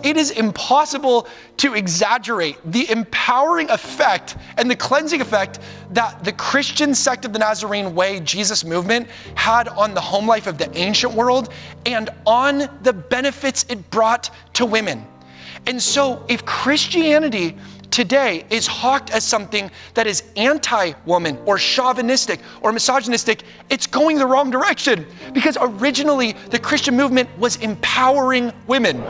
It is impossible to exaggerate the empowering effect and the cleansing effect that the Christian sect of the Nazarene Way, Jesus movement, had on the home life of the ancient world and on the benefits it brought to women. And so if Christianity today is hawked as something that is anti-woman or chauvinistic or misogynistic, it's going the wrong direction, because originally the Christian movement was empowering women.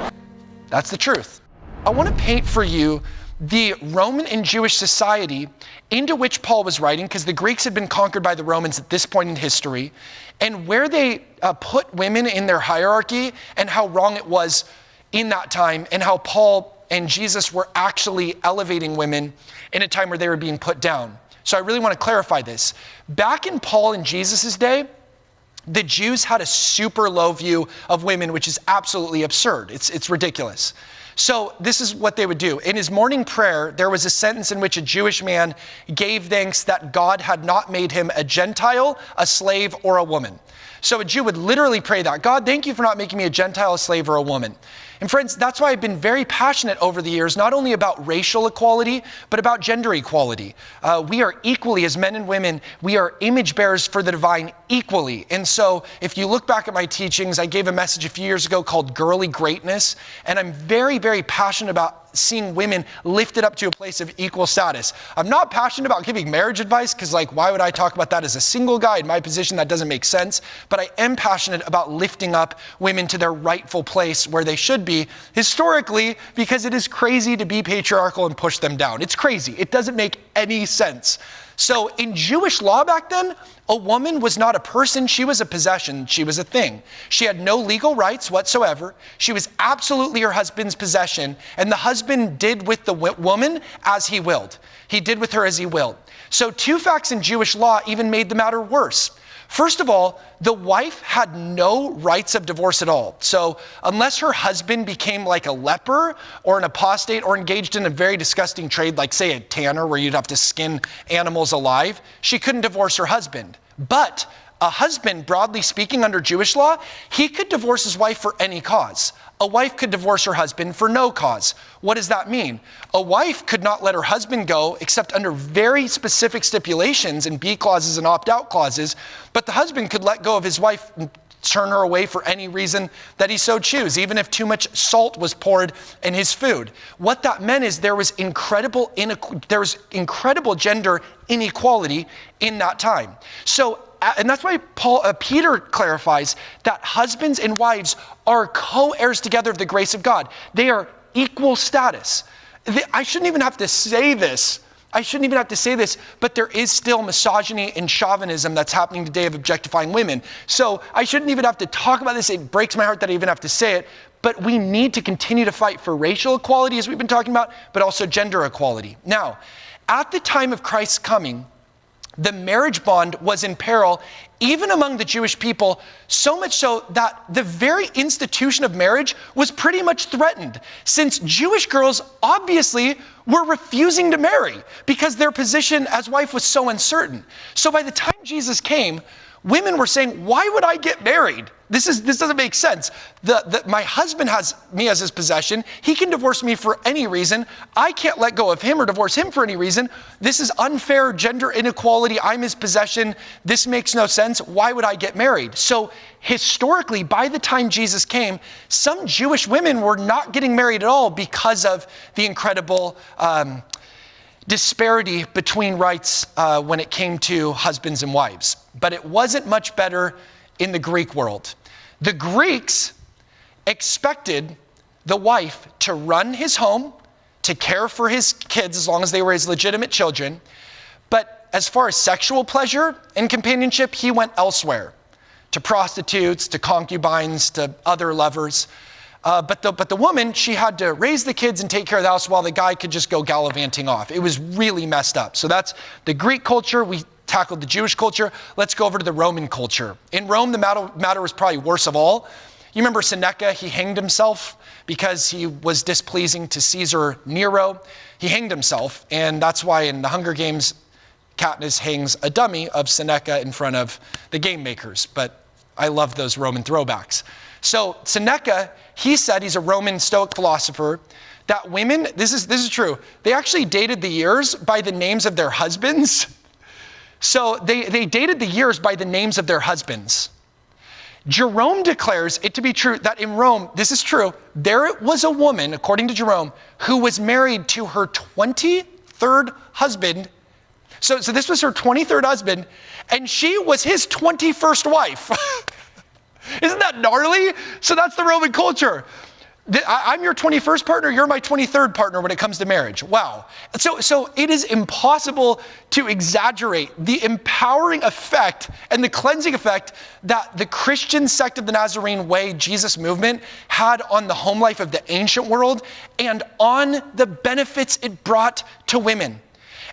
That's the truth. I want to paint for you the Roman and Jewish society into which Paul was writing, because the Greeks had been conquered by the Romans at this point in history, and where they put women in their hierarchy and how wrong it was in that time, and how Paul and Jesus were actually elevating women in a time where they were being put down. So I really want to clarify this. Back in Paul and Jesus' day, the Jews had a super low view of women, which is absolutely absurd. It's ridiculous. So this is what they would do. In his morning prayer, there was a sentence in which a Jewish man gave thanks that God had not made him a Gentile, a slave, or a woman. So a Jew would literally pray that, God, thank you for not making me a Gentile, a slave, or a woman. And friends, that's why I've been very passionate over the years, not only about racial equality, but about gender equality. We are equally, as men and women, we are image bearers for the divine equally. And so if you look back at my teachings, I gave a message a few years ago called Girly Greatness. And I'm very, very passionate about seeing women lifted up to a place of equal status. I'm not passionate about giving marriage advice, because why would I talk about that as a single guy in my position? That doesn't make sense. But I am passionate about lifting up women to their rightful place where they should be historically, because it is crazy to be patriarchal and push them down. It's crazy. It doesn't make any sense. So in Jewish law back then, a woman was not a person, she was a possession, she was a thing. She had no legal rights whatsoever. She was absolutely her husband's possession, and the husband did with the woman as he willed. He did with her as he willed. So two facts in Jewish law even made the matter worse. First of all, the wife had no rights of divorce at all. So unless her husband became like a leper or an apostate or engaged in a very disgusting trade, like say a tanner where you'd have to skin animals alive, she couldn't divorce her husband. But a husband, broadly speaking under Jewish law, he could divorce his wife for any cause. A wife could divorce her husband for no cause. What does that mean? A wife could not let her husband go except under very specific stipulations and B clauses and opt-out clauses, but the husband could let go of his wife and turn her away for any reason that he so choose, even if too much salt was poured in his food. What that meant is there was incredible gender inequality in that time. So, and that's why Peter clarifies that husbands and wives are co-heirs together of the grace of God. They are equal status. I shouldn't even have to say this. But there is still misogyny and chauvinism that's happening today of objectifying women. So I shouldn't even have to talk about this. It breaks my heart that I even have to say it. But we need to continue to fight for racial equality, as we've been talking about, but also gender equality. Now, at the time of Christ's coming, the marriage bond was in peril, even among the Jewish people, so much so that the very institution of marriage was pretty much threatened, since Jewish girls obviously were refusing to marry because their position as wife was so uncertain. So by the time Jesus came, women were saying, why would I get married? This doesn't make sense. My husband has me as his possession. He can divorce me for any reason. I can't let go of him or divorce him for any reason. This is unfair gender inequality. I'm his possession. This makes no sense. Why would I get married? So historically, by the time Jesus came, some Jewish women were not getting married at all because of the incredible disparity between rights when it came to husbands and wives. But it wasn't much better in the Greek world. The Greeks expected the wife to run his home, to care for his kids as long as they were his legitimate children. But as far as sexual pleasure and companionship, he went elsewhere, to prostitutes, to concubines, to other lovers. But the woman, she had to raise the kids and take care of the house while the guy could just go gallivanting off. It was really messed up. So that's the Greek culture. We tackled the Jewish culture. Let's go over to the Roman culture. In Rome, the matter was probably worse of all. You remember Seneca, he hanged himself because he was displeasing to Caesar Nero. He hanged himself, and that's why in the Hunger Games, Katniss hangs a dummy of Seneca in front of the game makers. But I love those Roman throwbacks. So Seneca, he said, he's a Roman Stoic philosopher, that women, this is true, they actually dated the years by the names of their husbands. So they dated the years by the names of their husbands. Jerome declares it to be true that in Rome, this is true, there was a woman, according to Jerome, who was married to her 23rd husband. So this was her 23rd husband, and she was his 21st wife. Isn't that gnarly? So that's the Roman culture. I'm your 21st partner, you're my 23rd partner when it comes to marriage. Wow. So it is impossible to exaggerate the empowering effect and the cleansing effect that the Christian sect of the Nazarene Way, Jesus movement, had on the home life of the ancient world and on the benefits it brought to women.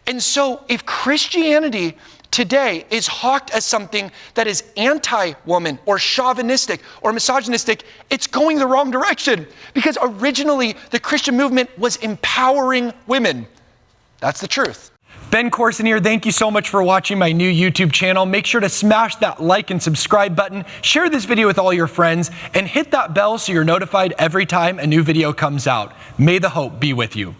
And so if Christianity today is hawked as something that is anti-woman or chauvinistic or misogynistic, it's going the wrong direction, because originally the Christian movement was empowering women. That's the truth. Ben Courson here. Thank you so much for watching my new YouTube channel. Make sure to smash that like and subscribe button, share this video with all your friends, and hit that bell so you're notified every time a new video comes out. May the hope be with you.